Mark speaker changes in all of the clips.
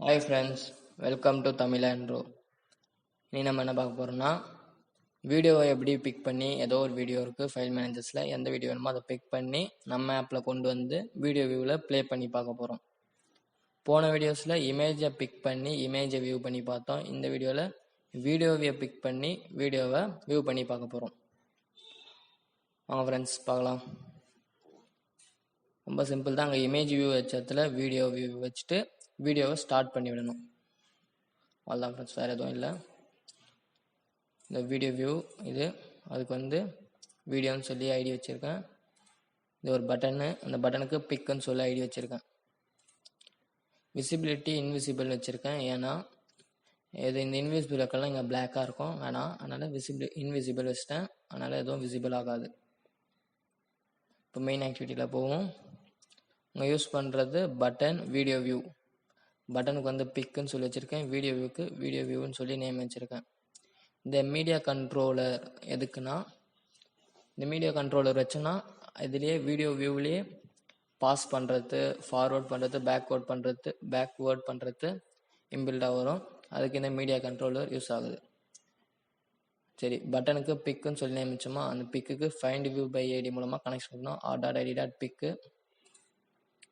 Speaker 1: Hi friends, welcome to Tamil Andro. இனி நம்ம என்ன பார்க்க போறோம்னா வீடியோவை எப்படி பிக் பண்ணி ஏதோ ஒரு வீடியோ இருக்குது ஃபைல் மேனேஜர்ஸில் எந்த வீடியோ வேணுமோ அதை பிக் பண்ணி நம்ம ஆப்பில் கொண்டு வந்து வீடியோ வியூவில் ப்ளே பண்ணி பார்க்க போகிறோம். போன வீடியோஸில் இமேஜை பிக் பண்ணி இமேஜை வியூ பண்ணி பார்த்தோம். இந்த வீடியோவில் வீடியோவை பிக் பண்ணி வீடியோவை வியூ பண்ணி பார்க்க போகிறோம். வாங்க ஃப்ரெண்ட்ஸ் பார்க்கலாம். ரொம்ப சிம்பிள் தான். அங்கே இமேஜ் வியூ வச்ச இடத்துல வீடியோ வியூ வச்சுட்டு வீடியோவை ஸ்டார்ட் பண்ணி விடணும். அவ்வளோதான் ஃப்ரெண்ட்ஸ், வேறு எதுவும் இல்லை. இந்த வீடியோ வியூ இது, அதுக்கு வந்து வீடியோன்னு சொல்லி ஐடி வச்சுருக்கேன். இது ஒரு பட்டனு, அந்த பட்டனுக்கு பிக்குன்னு சொல்லி ஐடி வச்சுருக்கேன். விசிபிலிட்டி இன்விசிபிள் வச்சுருக்கேன். ஏன்னா இது இந்த இன்விசிபிள் வைக்கலாம் இங்கே பிளாக்காக இருக்கும், வேணாம். அதனால் இன்விசிபிள் வச்சுட்டேன். அதனால் எதுவும் விசிபிள் ஆகாது. இப்போ மெயின் ஆக்டிவிட்டியில் போவோம். இங்கே யூஸ் பண்ணுறது பட்டன் வீடியோ வியூ. பட்டனுக்கு வந்து பிக்குன்னு சொல்லி வச்சுருக்கேன். வீடியோ வியூக்கு வீடியோ வியூன்னு சொல்லி நேம் வச்சுருக்கேன். இந்த மீடியா கண்ட்ரோலர் எதுக்குன்னா, இந்த மீடியா கண்ட்ரோலர் வச்சோன்னா இதுலேயே வீடியோ வியூவிலேயே பாஸ் பண்ணுறது, ஃபார்வேர்ட் பண்ணுறது, பேக்வேர்ட் பண்ணுறது இன்பில்டாக வரும். அதுக்கு இந்த மீடியா கண்ட்ரோலர் யூஸ் ஆகுது. சரி, பட்டனுக்கு பிக்குன்னு சொல்லி நேம் வச்சோமா, அந்த பிக்குக்கு ஃபைண்ட் வியூ பை ஐடி மூலமாக கனெக்ஷன் பண்ணணும். r.id.pick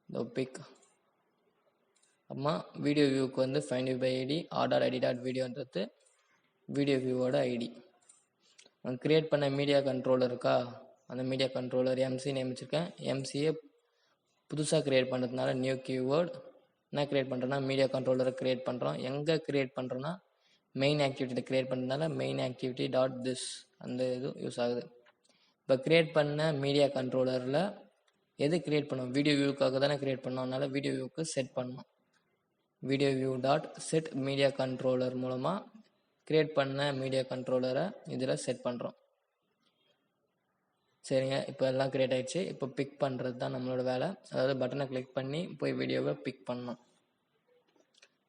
Speaker 1: இந்த பிக். அம்மா வீடியோ வியூக்கு வந்து ஃபைண்ட் வியூ பை ஐடி r.id.videoன்றது வீடியோ வியூவோட ஐடி. கிரியேட் பண்ண மீடியா கண்ட்ரோலர் இருக்கா, அந்த மீடியா கண்ட்ரோலர் எம்சி நேம் வச்சுருக்கேன். எம்சியை புதுசாக க்ரியேட் பண்ணுறதுனால நியூ கீவேர்டு. என்ன க்ரியேட் பண்ணுறேன்னா மீடியா கண்ட்ரோலரை க்ரியேட் பண்ணுறோம். எங்கே க்ரியேட் பண்ணுறோன்னா மெயின் ஆக்டிவிட்டியில் க்ரியேட் பண்ணுறதுனால மெயின் ஆக்டிவிட்டி டாட் திஸ் அந்த இது யூஸ் ஆகுது. இப்போ க்ரியேட் பண்ண மீடியா கண்ட்ரோலரில் எது க்ரியேட் பண்ணோம், வீடியோ வியூக்காக தானே க்ரியேட் பண்ணோம். அதனால் வீடியோ வியூக்கு செட் பண்ணோம். Video view dot set media controller மூலமாக க்ரியேட் பண்ண மீடியா கண்ட்ரோலரை இதில் செட் பண்ணுறோம். சரிங்க, இப்போ எல்லாம் க்ரியேட் ஆகிடுச்சு. இப்போ பிக் பண்ணுறது தான் நம்மளோட வேலை. அதாவது பட்டனை கிளிக் பண்ணி போய் வீடியோவை பிக் பண்ணணும்.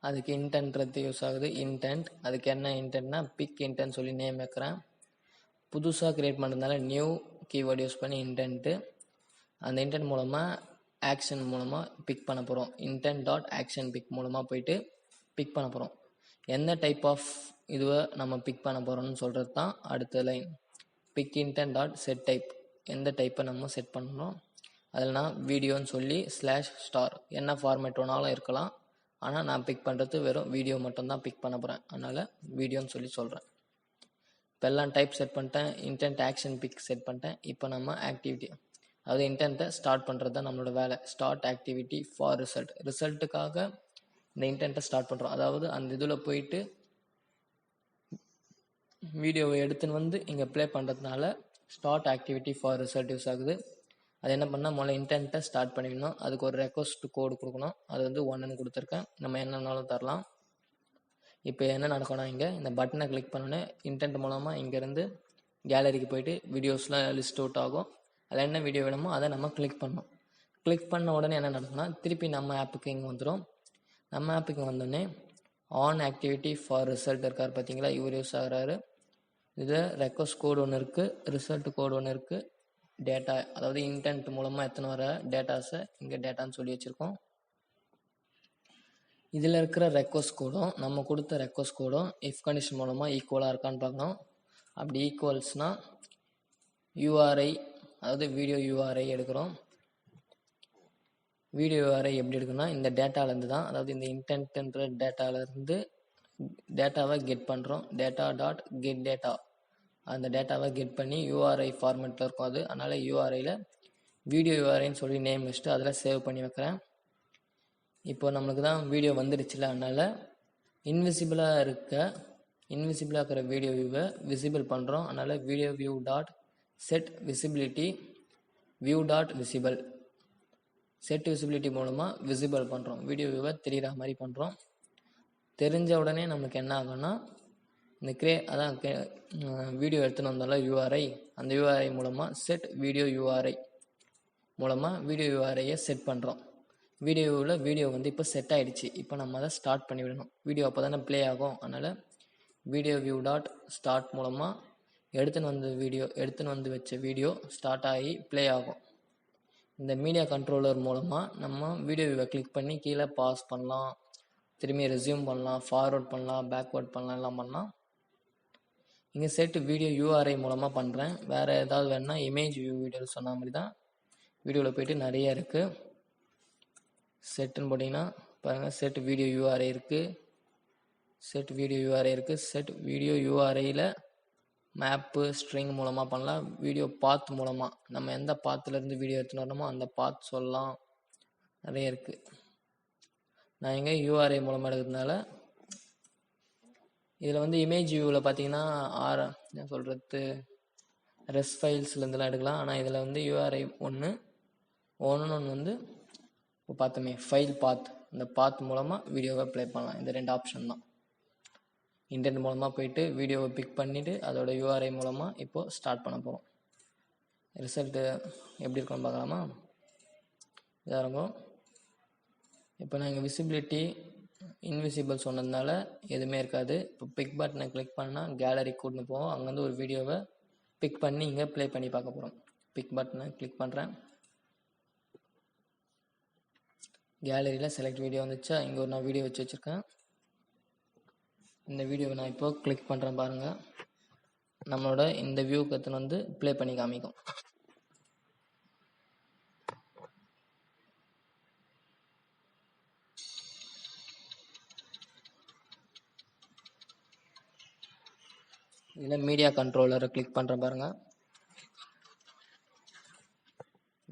Speaker 1: அதுக்கு இன்டென்ட்றது யூஸ் ஆகுது. இன்டென்ட், அதுக்கு என்ன இன்டென்ட்னா பிக் இன்டென்ட் சொல்லி நேம் வைக்கிறேன். புதுசாக க்ரியேட் பண்ணுறதுனால நியூ கீவேர்டு யூஸ் பண்ணி இன்டென்ட்டு. அந்த இன்டென்ட் மூலமாக ஆக்ஷன் மூலமாக பிக் பண்ண போகிறோம். இன்டென்ட் டாட் ஆக்ஷன் பிக் மூலமாக போயிட்டு பிக் பண்ண போகிறோம். எந்த டைப் ஆஃப் இதுவை நம்ம பிக் பண்ண போகிறோம்னு சொல்கிறது தான் அடுத்த line. Pick intent dot set type, எந்த டைப்பை நம்ம செட் பண்ணணும். அதில் நான் வீடியோன்னு சொல்லி /* என்ன ஃபார்மேட் வேணாலும் இருக்கலாம். ஆனால் நான் பிக் பண்ணுறது வெறும் வீடியோ மட்டும்தான் பிக் பண்ண போகிறேன். அதனால் வீடியோன்னு சொல்லி சொல்கிறேன். இப்போ எல்லாம் டைப் செட் பண்ணிட்டேன். இன்டென்ட் ஆக்ஷன் பிக் செட் பண்ணிட்டேன். இப்போ நம்ம ஆக்டிவிட்டி, அதாவது இன்டென்ட்டை ஸ்டார்ட் பண்ணுறது தான் நம்மளோட வேலை. ஸ்டார்ட் ஆக்டிவிட்டி ஃபார் ரிசல்ட்டுக்காக இந்த இன்டென்ட்டை ஸ்டார்ட் பண்ணுறோம். அதாவது அந்த இதில் போயிட்டு வீடியோவை எடுத்துன்னு வந்து இங்கே ப்ளே பண்ணுறதுனால start activity for result use ஆகுது. அது என்ன பண்ணால் முதல்ல இன்டென்ட்டை ஸ்டார்ட் பண்ணிடணும். அதுக்கு ஒரு ரெக்வஸ்ட் கோடு கொடுக்கணும். அது வந்து 1ன்னு கொடுத்துருக்கேன். நம்ம என்னன்னாலும் தரலாம். இப்போ என்ன நடக்கணும்னா, இங்கே இந்த பட்டனை கிளிக் பண்ணோன்னே இன்டென்ட் மூலமாக இங்கேருந்து கேலரிக்கு போயிட்டு வீடியோஸ்லாம் லிஸ்ட் அவுட் ஆகும். அதில் என்ன வீடியோ வேணுமோ அதை நம்ம கிளிக் பண்ணணும். கிளிக் பண்ண உடனே என்ன நடக்கும்னா திருப்பி நம்ம ஆப்புக்கு இங்கே வந்துடும். நம்ம ஆப்புக்கு வந்தோடனே ஆன் ஆக்டிவிட்டி ஃபார் ரிசல்ட் இருக்கார் பார்த்தீங்களா, இவர் யூஸ் ஆகிறாரு. இதில் ரெக்வஸ்ட் கோடு ஒன்று இருக்குது, ரிசல்ட் கோடு ஒன்று இருக்குது, டேட்டா, அதாவது இன்டென்ட் மூலமாக எத்தனை வர டேட்டாஸை இங்கே டேட்டான்னு சொல்லி வச்சுருக்கோம். இதில் இருக்கிற ரெக்வஸ்ட் கோடும் நம்ம கொடுத்த ரெக்வஸ்ட் கோடும் இஃப் கண்டிஷன் மூலமாக ஈக்குவலாக இருக்கான்னு பார்க்கணும். அப்படி ஈக்குவல்ஸ்னால் யூஆர்ஐ, அதாவது வீடியோ யூஆர்ஐ எடுக்கிறோம். வீடியோ யூஆர்ஐ எப்படி எடுக்கணும்னா இந்த டேட்டாலேருந்து தான், அதாவது இந்த இன்டென்ட்ன்ற டேட்டாலேருந்து டேட்டாவை கெட் பண்ணுறோம். டேட்டா டாட் கெட் டேட்டா, அந்த டேட்டாவை கெட் பண்ணி யூஆர்ஐ ஃபார்மேட்டில் இருக்கும் அது. அதனால் யூஆர்ஐயில் வீடியோ யூஆர்ஐன்னு சொல்லி நேம் வச்சுட்டு அதில் சேவ் பண்ணி வைக்கிறேன். இப்போ நம்மளுக்கு தான் வீடியோ வந்துடுச்சுல, அதனால் இன்விசிபிளாக இருக்கிற வீடியோ வியூவை விசிபிள் பண்ணுறோம். அதனால் video view dot set visibility view dot visible, set visibility மூலமாக விசிபிள் பண்ணுறோம். வீடியோ வியூவை தெரிகிற மாதிரி பண்ணுறோம். தெரிஞ்ச உடனே நம்மளுக்கு என்ன ஆகும்னா இந்த அதான் வீடியோ எடுத்துன்னு வந்தாலும் யூஆர்ஐ, அந்த யூஆர்ஐ மூலமாக செட் வீடியோ யூஆர்ஐ மூலமாக வீடியோ யூஆர்ஐயை செட் பண்ணுறோம். வீடியோவில் வீடியோ வந்து இப்போ செட் ஆகிடுச்சு. இப்போ நம்ம அதை ஸ்டார்ட் பண்ணி விடணும். வீடியோ அப்போ தானே ப்ளே ஆகும். அதனால் வீடியோ வியூ டாட் ஸ்டார்ட் மூலமாக எடுத்துன்னு வந்து வச்ச வீடியோ ஸ்டார்ட் ஆகி ப்ளே ஆகும். இந்த மீடியா கண்ட்ரோலர் மூலமாக நம்ம வீடியோ வியூவை கிளிக் பண்ணி கீழே பாஸ் பண்ணலாம், திரும்பி ரெஸ்யூம் பண்ணலாம், ஃபார்வர்ட் பண்ணலாம், பேக்வேர்ட் பண்ணலாம், எல்லாம் பண்ணலாம். இங்கே செட் வீடியோ யூஆர்ஐ மூலமாக பண்ணுறேன். வேறு ஏதாவது வேணுன்னா இமேஜ் வியூ வீடியோவில் சொன்ன மாதிரி தான் வீடியோவில் போய்ட்டு நிறைய இருக்குது. செட்டுன்னு போட்டிங்கன்னா பாருங்கள், செட் வீடியோ யூஆர்ஐ இருக்குது, செட் வீடியோ யூஆர்ஐ இருக்குது. செட் வீடியோ யூஆர்ஐயில் மேப்பு ஸ்ட்ரிங் மூலமாக பண்ணலாம். வீடியோ பாத் மூலமாக நம்ம எந்த பாத்துலேருந்து வீடியோ எடுத்துன்னு வரணுமோ அந்த பாத் சொல்லலாம். நிறைய இருக்குது. நான் இங்கே யூஆர்ஐ மூலமாக எடுக்கிறதுனால இதில் வந்து இமேஜ் வியூவில் பார்த்தீங்கன்னா என்ன சொல்கிறது, ரெஸ் ஃபைல்ஸ்லேருந்துலாம் எடுக்கலாம். ஆனால் இதில் வந்து யூஆர்ஐ ஒன்று வந்து இப்போ பார்த்தோமே ஃபைல் பாத், இந்த பாத் மூலமாக வீடியோவை ப்ளே பண்ணலாம். இந்த 2 ஆப்ஷன் தான். இன்டர்நெட் மூலமாக போயிட்டு வீடியோவை பிக் பண்ணிவிட்டு அதோட யூஆர்ஐ மூலமாக இப்போது ஸ்டார்ட் பண்ண போகிறோம். ரிசல்ட்டு எப்படி இருக்குன்னு பார்க்கலாமா? இதாக இருக்கும். இப்போ நான் இங்கே விசிபிலிட்டி இன்விசிபிள் சொன்னதுனால எதுவுமே இருக்காது. இப்போ பிக் பட்டனை கிளிக் பண்ணால் கேலரி கூட்டின்னு போவோம். அங்கேருந்து ஒரு வீடியோவை பிக் பண்ணி இங்கே ப்ளே பண்ணி பார்க்க போகிறோம். பிக் பட்டனை கிளிக் பண்ணுறேன். கேலரியில் செலக்ட் வீடியோ வந்துச்சா, இங்கே ஒரு நான் வீடியோ வச்சு வச்சுருக்கேன். இந்த வீடியோவை நான் இப்போ கிளிக் பண்ணுறேன் பாருங்கள். நம்மளோட இந்த வியூக்கு எடுத்துன்னு வந்து ப்ளே பண்ணி காமிக்கும். இதில் மீடியா கண்ட்ரோலரை கிளிக் பண்ணுறேன் பாருங்கள்.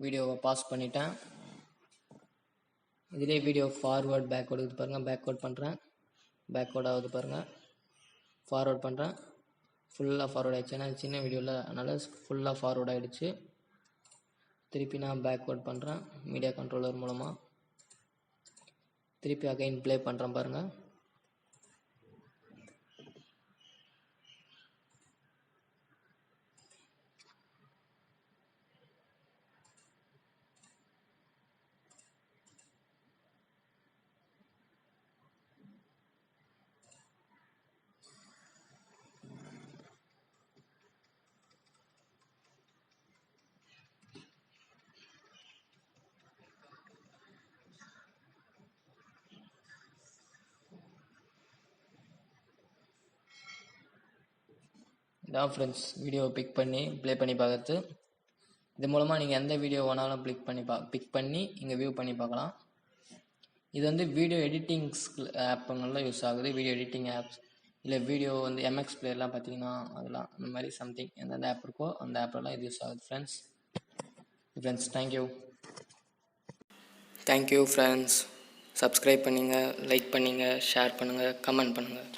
Speaker 1: வீடியோவை பாஸ் பண்ணிட்டேன். இதிலே வீடியோ ஃபார்வர்ட் பேக்வேர்டு இது பாருங்கள். பேக்வேர்ட் பண்ணுறேன், பேக்வேர்ட் ஆகுது பாருங்கள். ஃபார்வர்ட் பண்ணுறேன், ஃபுல்லாக ஃபார்வர்ட் ஆகிடுச்சு. ஏன்னா சின்ன வீடியோவில் அதனால் ஃபுல்லாக ஃபார்வர்ட் ஆகிடுச்சு. திருப்பி நான் பேக்வேர்ட் பண்ணுறேன் மீடியா கண்ட்ரோலர் மூலமாக. திருப்பி அகைன் ப்ளே பண்ணுறேன் பாருங்கள். இதான் ஃப்ரெண்ட்ஸ் வீடியோவை பிக் பண்ணி ப்ளே பண்ணி பார்க்குறது. இது மூலமாக நீங்கள் எந்த வீடியோ வேணாலும் பிக் பண்ணி இங்கே வியூ பண்ணி பார்க்கலாம். இது வந்து வீடியோ எடிட்டிங் ஆப்புங்கள்லாம் யூஸ் ஆகுது. வீடியோ எடிட்டிங் ஆப்ஸ் இல்லை வீடியோ வந்து எம்எக்ஸ் பிளேயர்லாம் பார்த்தீங்கன்னா அதெல்லாம் அந்த மாதிரி சம்திங் எந்தெந்த ஆப் இருக்கோ அந்த ஆப்லலாம் இது யூஸ் ஆகுது ஃப்ரெண்ட்ஸ். Thank you friends. சப்ஸ்கிரைப் பண்ணுங்கள், லைக் பண்ணுங்கள், ஷேர் பண்ணுங்கள், கமெண்ட் பண்ணுங்கள்.